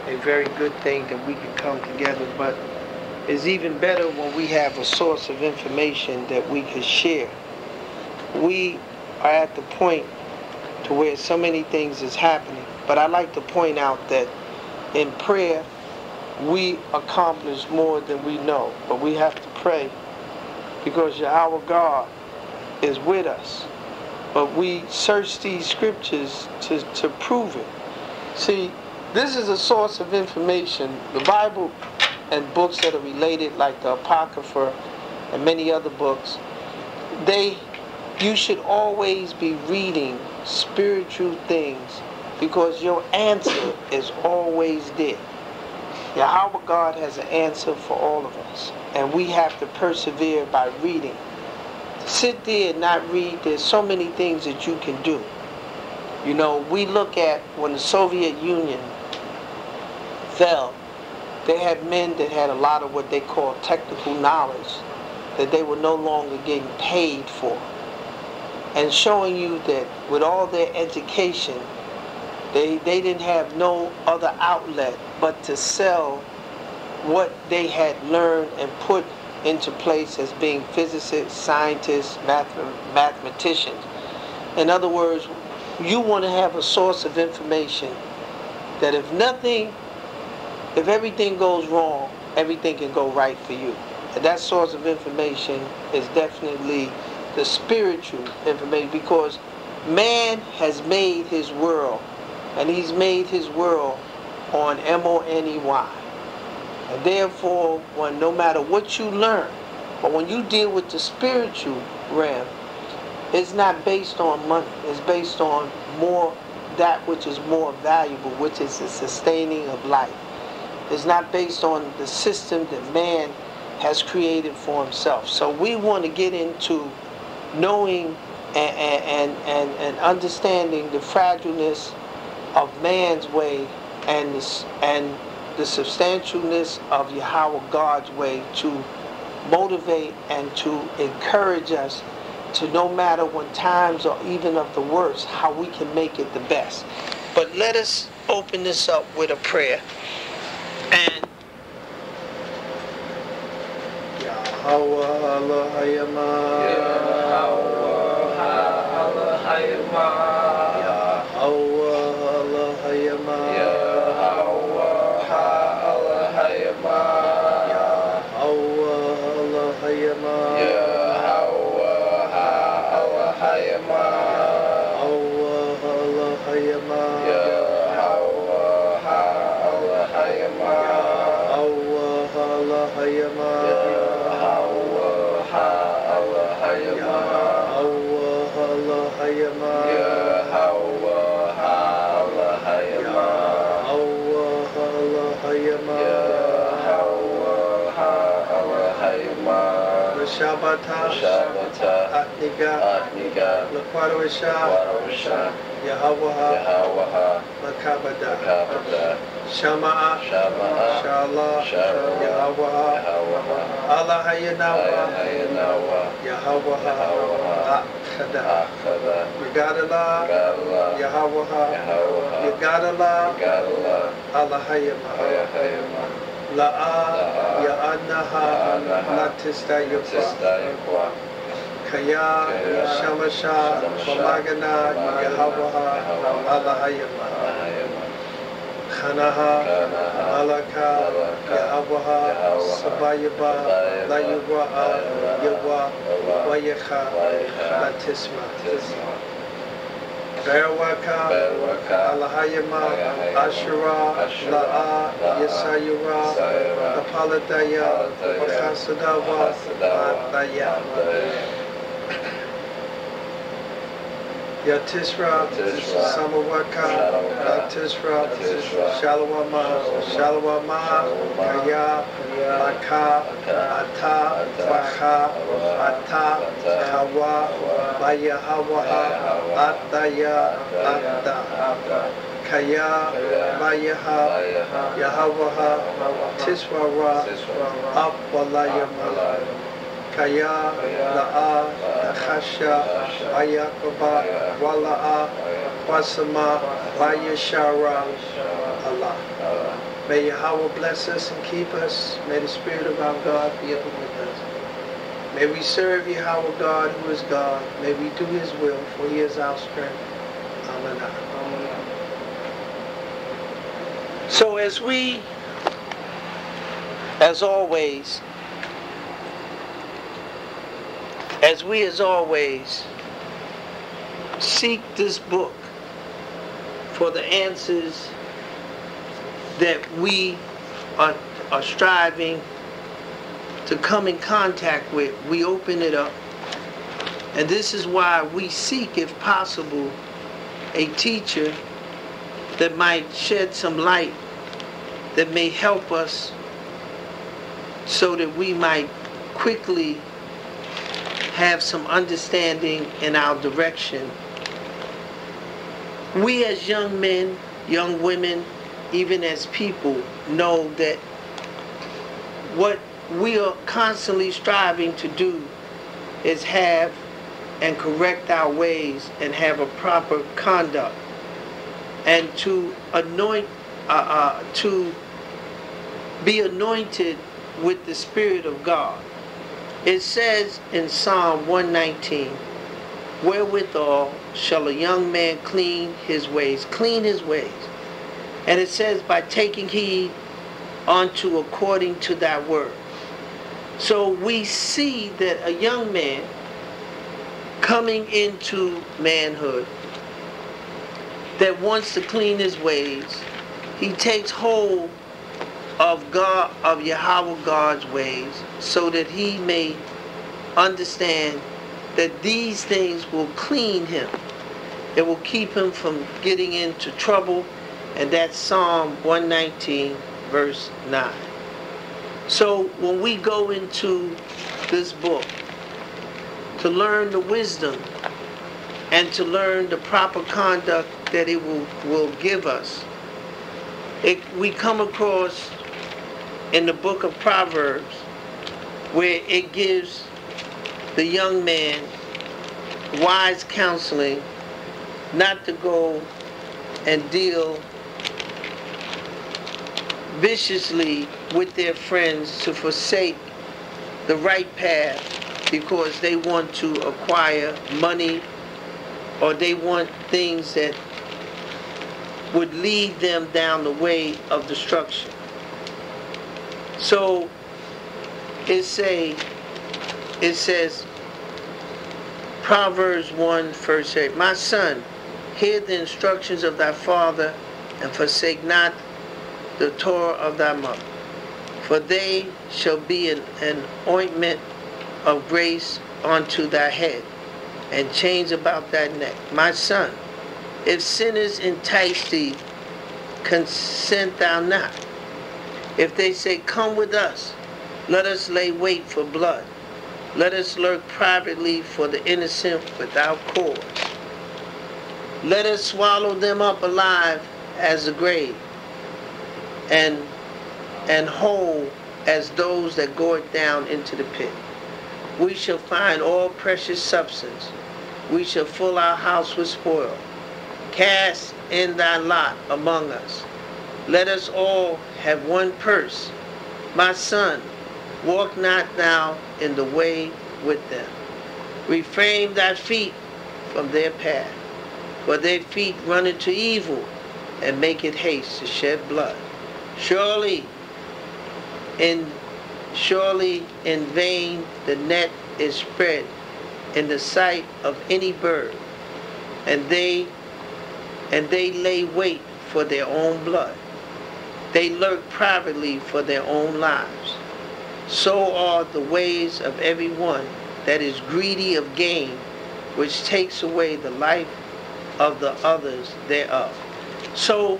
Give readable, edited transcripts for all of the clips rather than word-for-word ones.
a very good thing that we can come together, but it's even better when we have a source of information that we can share. We are at the point to where so many things is happening, but I like to point out that in prayer we accomplish more than we know, but we have to pray because our God is with us. But we search these scriptures to prove it. See, this is a source of information. The Bible and books that are related, like the Apocrypha and many other books, you should always be reading spiritual things because your answer is always there. Yahweh God has an answer for all of us, and we have to persevere by reading. Sit there and not read, there's so many things that you can do. You know, we look at when the Soviet Union fell, they had men that had a lot of what they call technical knowledge that they were no longer getting paid for. And showing you that with all their education, they didn't have no other outlet but to sell what they had learned and put into place as being physicists, scientists, mathematicians. In other words, you want to have a source of information that if everything goes wrong, everything can go right for you. And that source of information is definitely the spiritual information, because man has made his world, and he's made his world on M-O-N-E-Y. And therefore, no matter what you learn, but when you deal with the spiritual realm, it's not based on money. It's based on that which is more valuable, which is the sustaining of life. It's not based on the system that man has created for himself. So we want to get into knowing and understanding the fragileness of man's way and the substantialness of Yahweh God's way to motivate and to encourage us to, no matter when times are even of the worst, how we can make it the best. But let us open this up with a prayer. And Yahweh Elohayama, Yahweh Elohayama, Yahweh Elohayama, Yahweh Elohayama, Yahweh Elohayama, Yahweh Elohayama, Yahweh Elohayama, Shabata, Atniga, Lakwarisha, Yahweh, Makabada, Shama'a, Shallah, Yahweh, Allah Hayanawa, Yahweh, Akhada, Yagadala, Yahweh, Yagadala, Allah Hayanawa. La'a ya'anaha latistayukwa Kaya shamasha Pamagana Yahawaha Alahayama Khanaha Malaka Yahawaha Sabayaba Layuwa Yawa Wayaha Latisma Berwaka, Alahayama, Ashura, La'a, Yesayura, Apaladaya, Wakasadawa, Adaya, Yatisra, Samawaka, Yatisra, Shalawama, Kaya, Maka, Ata, Waha, Ata, Hawa, Mayahawaha, Ataya, Atta, Kaya, Mayaha, Yahawaha, Tiswara, Apwalayama, Kaya, La'a, Khasha, Ayakoba, Wala'a, Wasama, Vayashara, Allah. May Yahweh bless us and keep us. May the Spirit of our God be ever with us. May we serve Yahweh God, who is God. May we do His will, for He is our strength. Amen. Amen. So as we, as always, seek this book for the answers that we are striving to come in contact with, we open it up. And this is why we seek, if possible, a teacher that might shed some light, that may help us so that we might quickly have some understanding in our direction. We as young men, young women, even as people, know that what we are constantly striving to do is have and correct our ways and have a proper conduct, and to be anointed with the Spirit of God. It says in Psalm 119, wherewithal shall a young man clean his ways. And it says, by taking heed unto according to thy word. So we see that a young man coming into manhood that wants to clean his ways, he takes hold of God, of Yahweh God's ways, so that he may understand that these things will clean him. It will keep him from getting into trouble. And that's Psalm 119, verse 9. So when we go into this book to learn the wisdom and to learn the proper conduct that it will give us, we come across in the book of Proverbs where it gives the young man wise counseling not to go and deal viciously with their friends, to forsake the right path because they want to acquire money or they want things that would lead them down the way of destruction. So it says, Proverbs 1 verse 8, my son, hear the instructions of thy father, and forsake not the Torah of thy mother. For they shall be an ointment of grace unto thy head, and chains about thy neck. My son, if sinners entice thee, consent thou not. If they say, come with us, let us lay wait for blood. Let us lurk privately for the innocent without cause. Let us swallow them up alive as the grave, and whole as those that go it down into the pit. We shall find all precious substance. We shall fill our house with spoil. Cast in thy lot among us. Let us all have one purse. My son, walk not thou in the way with them. Refrain thy feet from their path, for their feet run into evil, and make it haste to shed blood. Surely in vain the net is spread in the sight of any bird, and they lay wait for their own blood. They lurk privately for their own lives. So are the ways of every one that is greedy of gain, which takes away the life of the others thereof. So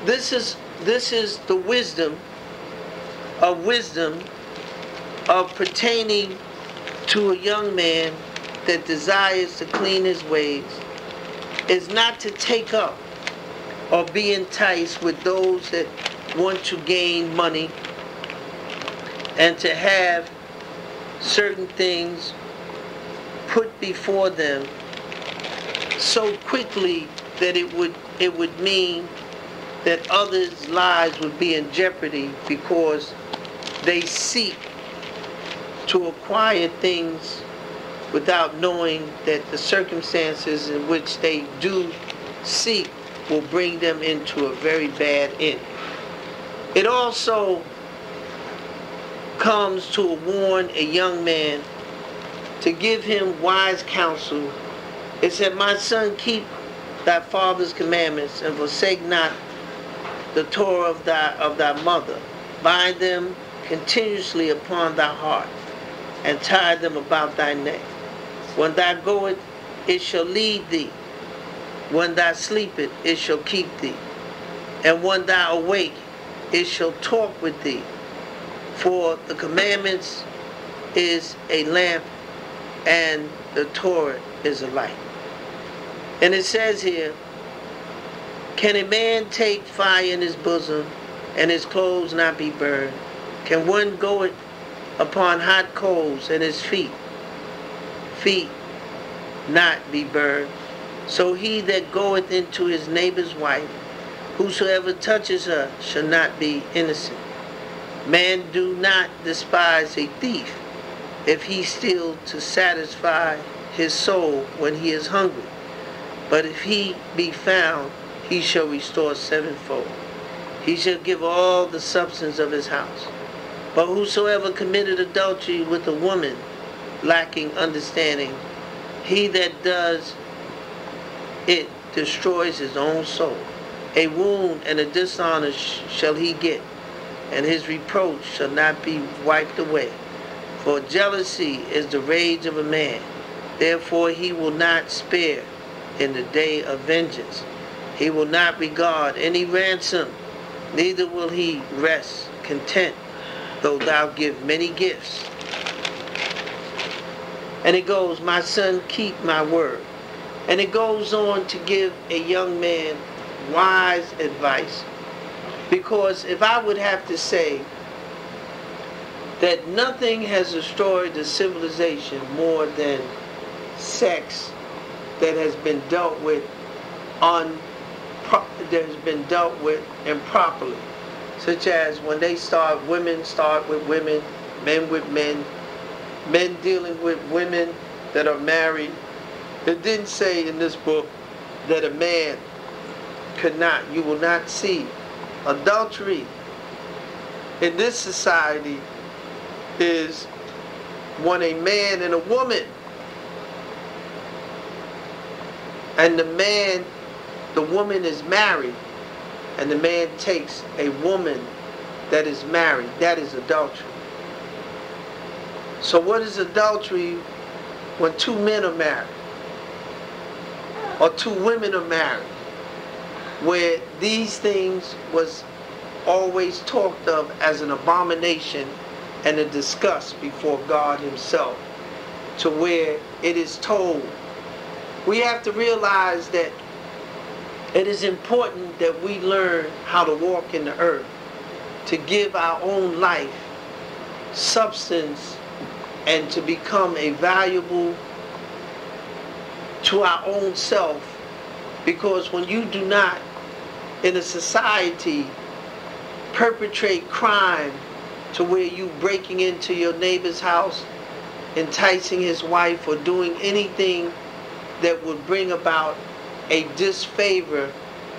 this is the wisdom of pertaining to a young man that desires to clean his ways, is not to take up or be enticed with those that want to gain money and to have certain things put before them so quickly that it would mean that others' lives would be in jeopardy because they seek to acquire things without knowing that the circumstances in which they do seek will bring them into a very bad end. It also comes to warn a young man to give him wise counsel. It said, "My son, keep thy father's commandments and forsake not the Torah of thy mother. Bind them continuously upon thy heart and tie them about thy neck. When thou goest, it shall lead thee. When thou sleepest, it shall keep thee. And when thou awake, it shall talk with thee. For the commandments is a lamp, and the Torah is a light." And it says here, "Can a man take fire in his bosom, and his clothes not be burned? Can one go upon hot coals, and his feet not be burned? So he that goeth into his neighbor's wife, whosoever touches her, shall not be innocent. Man, do not despise a thief, if he steal to satisfy his soul when he is hungry. But if he be found, he shall restore sevenfold. He shall give all the substance of his house. But whosoever committed adultery with a woman lacking understanding, he that does it destroys his own soul. A wound and a dishonor shall he get, and his reproach shall not be wiped away. For jealousy is the rage of a man. Therefore he will not spare in the day of vengeance. He will not regard any ransom, neither will he rest content, though thou give many gifts." And it goes, "My son, keep my word." And it goes on to give a young man wise advice. Because if I would have to say that nothing has destroyed the civilization more than sex that has been dealt with improperly, such as when women start with women, men with men dealing with women that are married. It didn't say in this book that a man you will not see. Adultery in this society is when a man and a woman, and the woman is married, and the man takes a woman that is married. That is adultery. So what is adultery? When two men are married, or two women are married, where these things was always talked of as an abomination and a disgust before God himself, to where it is told. We have to realize that it is important that we learn how to walk in the earth, to give our own life substance, and to become a valuable to our own self. Because when you do not, in a society, perpetrate crime to where you breaking into your neighbor's house, enticing his wife, or doing anything that would bring about a disfavor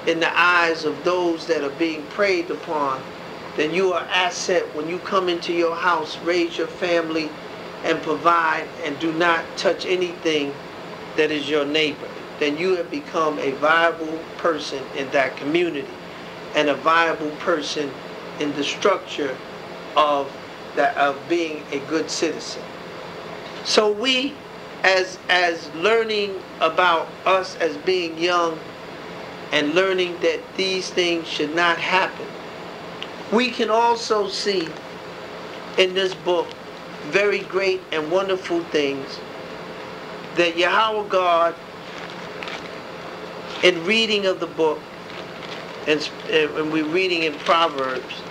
in the eyes of those that are being preyed upon, then you are an asset when you come into your house, raise your family, and provide, and do not touch anything that is your neighbor. Then you have become a viable person in that community, and a viable person in the structure of being a good citizen. So we, as learning about us as being young, and learning that these things should not happen, we can also see in this book very great and wonderful things that Yahweh God, in reading of the book, and we're reading in Proverbs,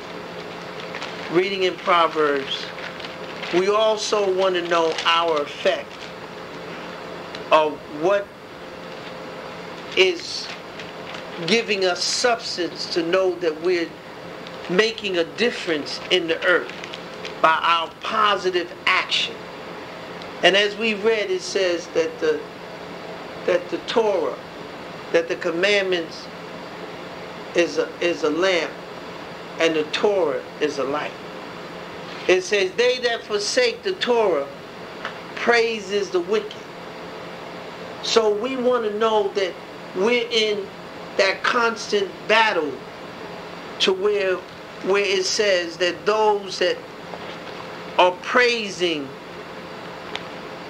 we also want to know our effect of what is giving us substance to know that we're making a difference in the earth by our positive action. And as we read, it says that the Torah, that the commandments is a lamp, and the Torah is a light. It says, they that forsake the Torah praises the wicked. So we want to know that we're in that constant battle to where it says that those that are praising,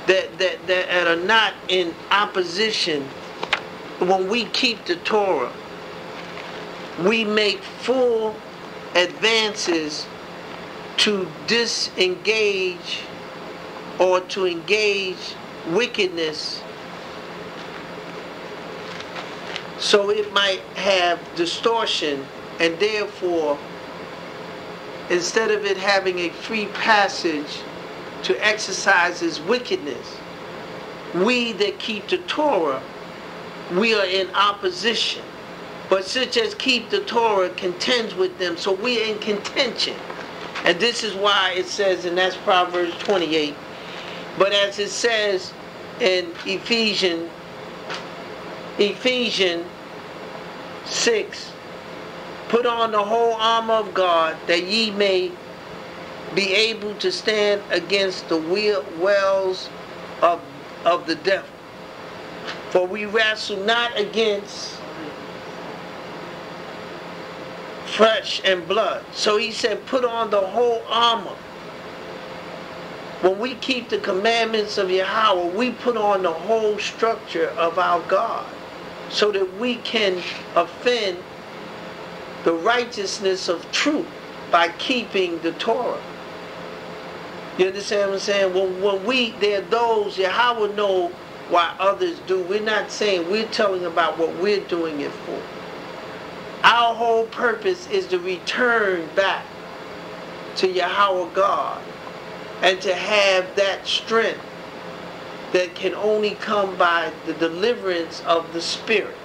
that are not in opposition, when we keep the Torah, we make full advances to disengage or to engage wickedness, so it might have distortion, and therefore instead of it having a free passage to exercise its wickedness, we that keep the Torah, we are in opposition. But such as keep the Torah contends with them, so we are in contention. And this is why it says, and that's Proverbs 28, but as it says in Ephesians 6, put on the whole armor of God, that ye may be able to stand against the wiles of the devil. For we wrestle not against flesh and blood. So he said, put on the whole armor. When we keep the commandments of Yahweh, we put on the whole structure of our God, so that we can offend the righteousness of truth by keeping the Torah. You understand what I'm saying? When there are those, Yahweh know why others do. We're not saying, we're telling about what we're doing it for. Our whole purpose is to return back to Yahweh God, and to have that strength that can only come by the deliverance of the Spirit.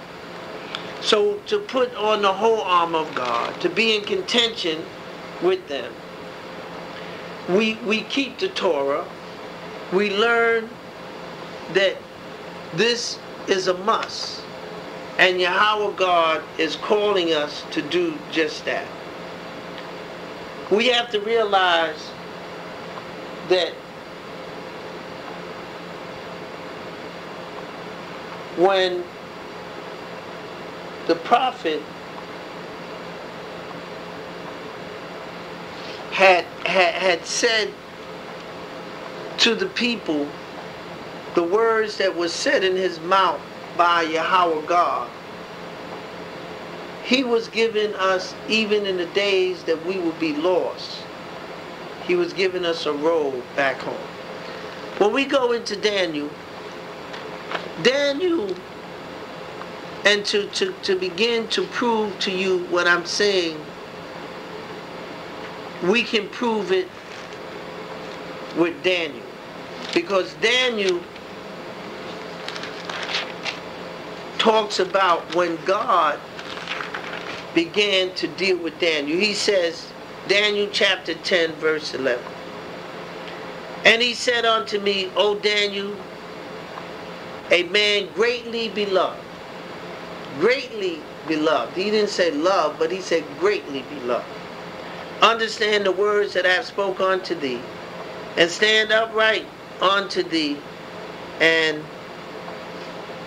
So to put on the whole armor of God, to be in contention with them, we keep the Torah. We learn that this is a must, and Yahweh God is calling us to do just that. We have to realize that when the prophet had said to the people the words that were said in his mouth by Yahweh God, he was giving us, even in the days that we would be lost, he was giving us a road back home. When we go into Daniel, and to begin to prove to you what I'm saying, we can prove it with Daniel. Because Daniel talks about when God began to deal with Daniel. He says, Daniel chapter 10 verse 11. And he said unto me, O Daniel, a man greatly beloved. Greatly beloved. He didn't say love, but he said greatly beloved. Understand the words that I have spoken unto thee, and stand upright unto thee, and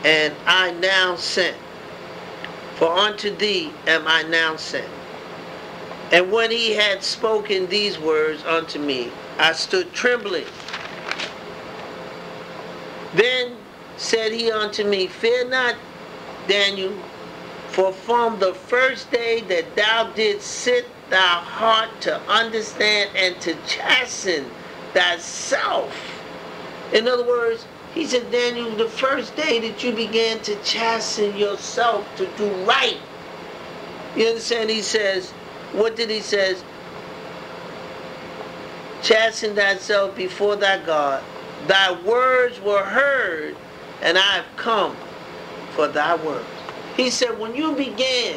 I now sent. For unto thee am I now sent. And when he had spoken these words unto me, I stood trembling. Then said he unto me, fear not, Daniel, for from the first day that thou didst set thy heart to understand and to chasten thyself. In other words, he said, Daniel, the first day that you began to chasten yourself to do right. You understand? He says, what did he say? Chasten thyself before thy God. Thy words were heard, and I have come for thy words. He said, when you began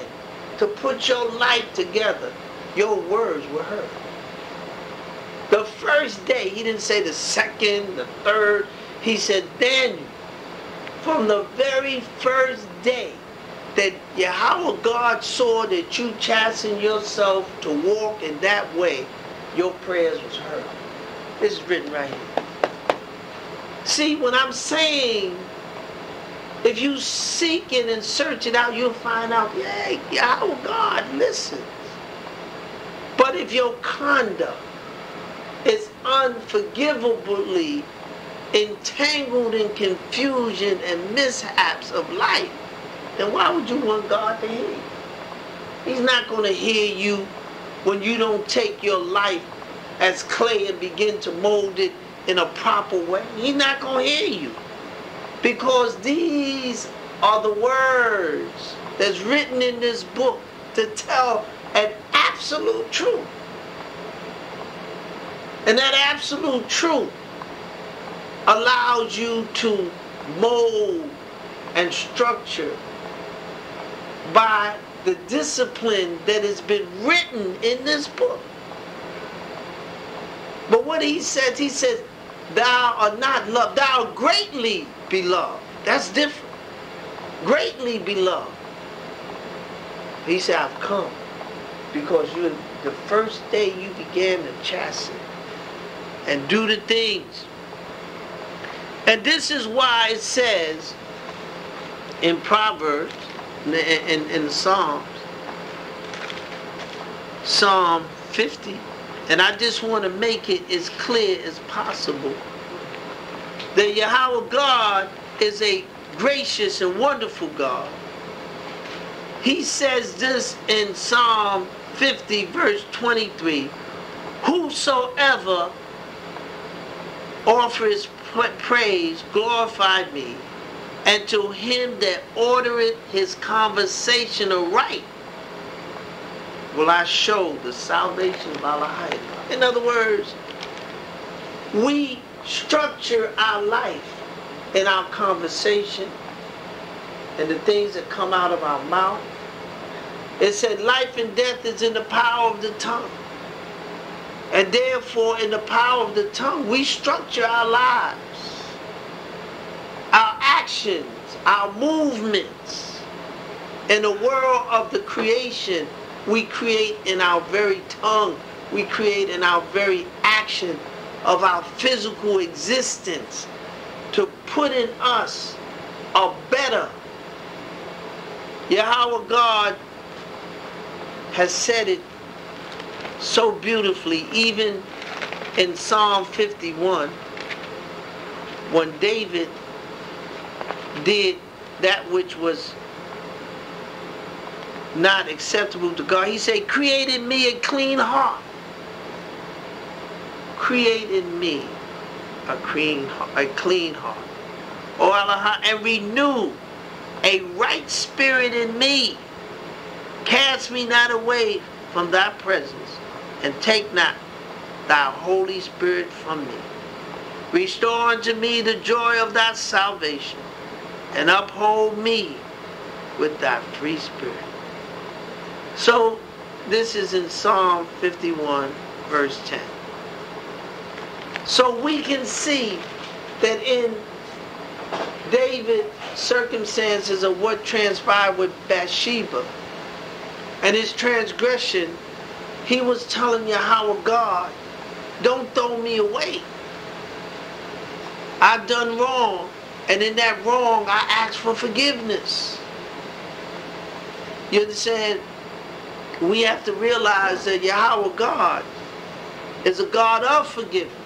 to put your life together, your words were heard. The first day, he didn't say the second, the third. He said, Daniel, from the very first day that Yahweh God saw that you chastened yourself to walk in that way, your prayers was heard. This is written right here. See, when I'm saying, if you seek it and search it out, you'll find out, yeah, Yahweh God listens. But if your conduct is unforgivably entangled in confusion and mishaps of life, then why would you want God to hear you? He's not going to hear you when you don't take your life as clay and begin to mold it in a proper way. He's not going to hear you. Because these are the words that's written in this book to tell an absolute truth. And that absolute truth allows you to mold and structure by the discipline that has been written in this book. But what he says, thou art not loved, thou art greatly beloved. That's different. Greatly beloved. He said, I've come because you, the first day you began to chasten and do the things. And this is why it says in Proverbs, in the Psalms, Psalm 50, and I just want to make it as clear as possible, that Yahweh God is a gracious and wonderful God. He says this in Psalm 50 verse 23, whosoever offers praise glorify me, and to him that ordereth his conversation aright will I show the salvation of Allah. In other words, we structure our life in our conversation and the things that come out of our mouth. It said life and death is in the power of the tongue. And therefore, in the power of the tongue, we structure our lives, our actions, our movements. In the world of the creation, we create in our very tongue, we create in our very action of our physical existence to put in us a better. Yahweh God has said it so beautifully, even in Psalm 51, when David did that which was not acceptable to God. He said, create in me a clean heart. Create in me a clean heart. O Allah, and renew a right spirit in me. Cast me not away from thy presence, and take not thy Holy Spirit from me. Restore unto me the joy of thy salvation, and uphold me with thy free spirit. So this is in Psalm 51 verse 10. So we can see that in David's circumstances of what transpired with Bathsheba and his transgression, he was telling Yahweh God, don't throw me away. I've done wrong, and in that wrong I ask for forgiveness. You understand? We have to realize that Yahweh God is a God of forgiveness.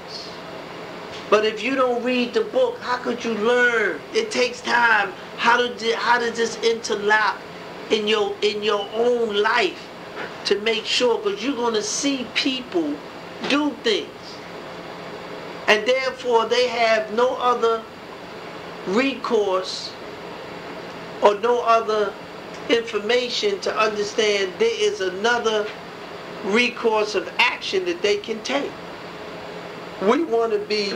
But if you don't read the book, how could you learn? It takes time. How does this interlock in your own life to make sure? Because you're going to see people do things, and therefore they have no other recourse or no other information to understand there is another recourse of action that they can take. We want to be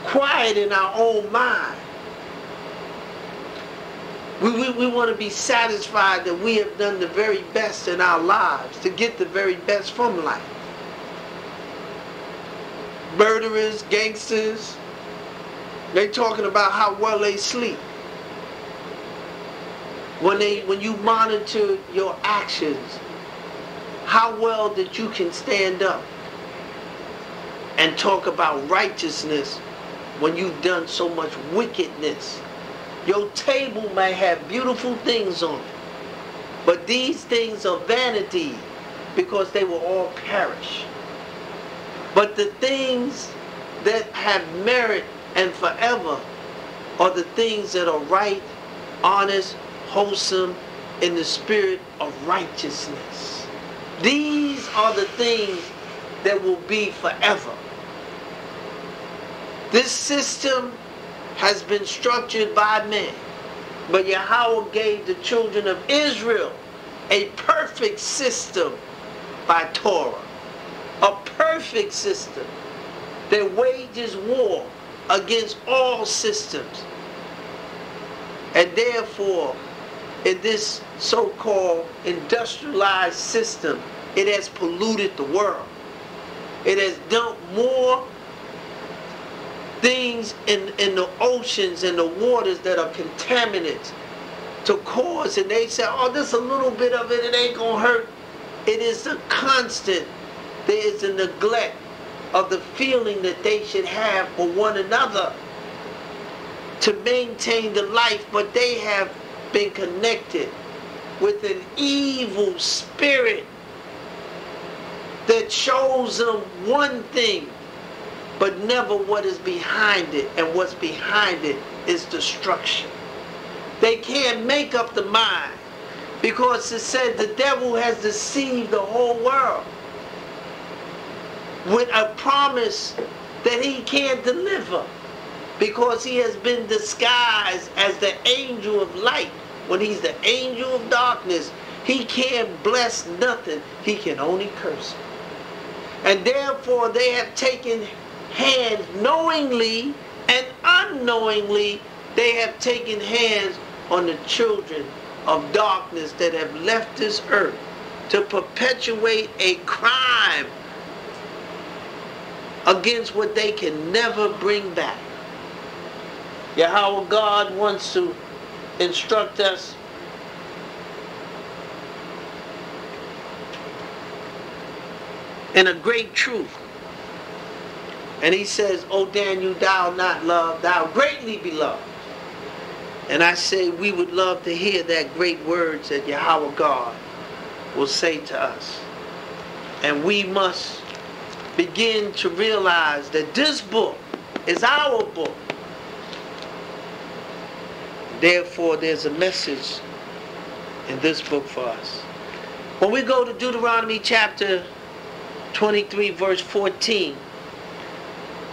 quiet in our own mind We want to be satisfied that we have done the very best in our lives to get the very best from life. Murderers, gangsters, they talking about how well they sleep. When you monitor your actions, how well that you can stand up and talk about righteousness when you've done so much wickedness. Your table may have beautiful things on it, but these things are vanity because they will all perish. But the things that have merit and forever are the things that are right, honest, wholesome, in the spirit of righteousness. These are the things that will be forever. This system has been structured by man, but Yahweh gave the children of Israel a perfect system by Torah. A perfect system that wages war against all systems. And therefore, in this so-called industrialized system, it has polluted the world. It has dumped more things in the oceans and the waters that are contaminants to cause, and they say, oh, this a little bit of it, it ain't gonna hurt. It is a constant. There is a neglect of the feeling that they should have for one another to maintain the life, but they have been connected with an evil spirit that shows them one thing, but never what is behind it, and what's behind it is destruction. They can't make up the mind because it said the devil has deceived the whole world with a promise that he can't deliver because he has been disguised as the angel of light when he's the angel of darkness. He can't bless nothing, he can only curse. And therefore they have taken hands knowingly and unknowingly. They have taken hands on the children of darkness that have left this earth to perpetuate a crime against what they can never bring back. Yahweh God wants to instruct us in a great truth. And he says, O Daniel, thou not loved, thou greatly beloved. And I say we would love to hear that great words that Yahweh God will say to us. And we must begin to realize that this book is our book. Therefore, there's a message in this book for us. When we go to Deuteronomy chapter 23, verse 14,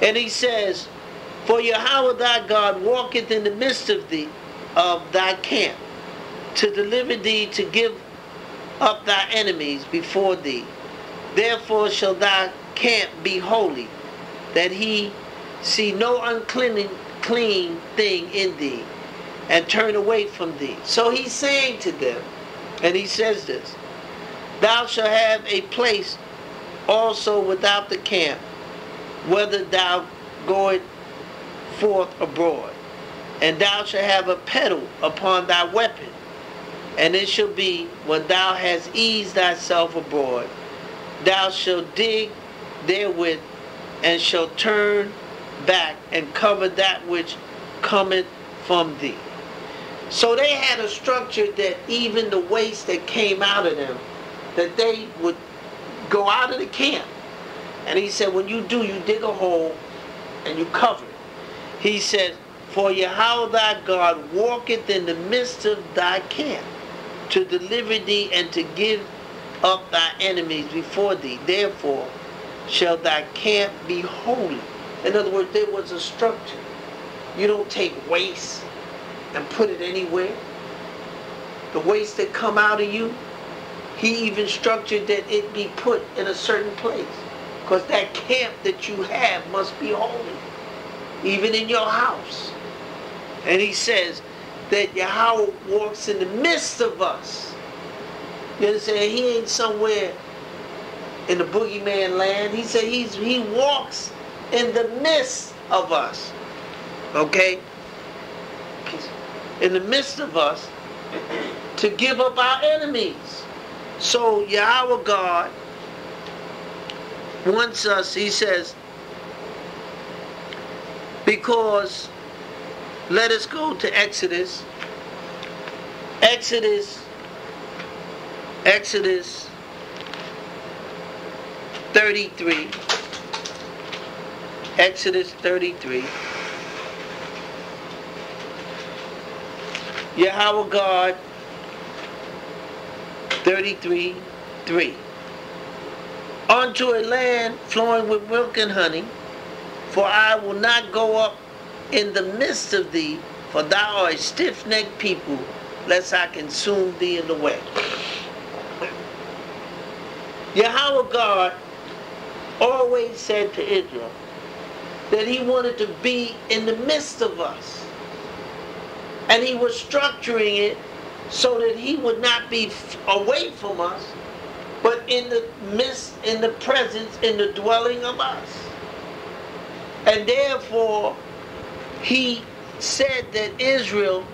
and he says, for Yahweh thy God walketh in the midst of thee, of thy camp, to deliver thee, to give up thy enemies before thee. Therefore shall thy camp be holy, that he see no unclean thing in thee, and turn away from thee. So he's saying to them, and he says this, thou shalt have a place also without the camp, whether thou goest forth abroad. And thou shalt have a pedal upon thy weapon. And it shall be, when thou hast eased thyself abroad, thou shalt dig therewith, and shalt turn back, and cover that which cometh from thee. So they had a structure that even the waste that came out of them, that they would go out of the camp. And he said, when you do, you dig a hole and you cover it. He said, for Yahweh thy God walketh in the midst of thy camp, to deliver thee and to give up thy enemies before thee. Therefore shall thy camp be holy. In other words, there was a structure. You don't take waste and put it anywhere. The waste that come out of you, he even structured that it be put in a certain place. Because that camp that you have must be holy, even in your house. And he says, that Yahweh walks in the midst of us. You understand? He ain't somewhere in the boogeyman land. He said he walks in the midst of us. Okay? In the midst of us to give up our enemies. So Yahweh God wants us, he says, because let us go to Exodus 33. Exodus 33. Yahweh God 33:3. Unto a land flowing with milk and honey, for I will not go up in the midst of thee, for thou art a stiff-necked people, lest I consume thee in the way. Yahweh God always said to Israel that he wanted to be in the midst of us. And he was structuring it so that he would not be away from us, but in the midst, in the presence, in the dwelling of us. And therefore, he said that Israel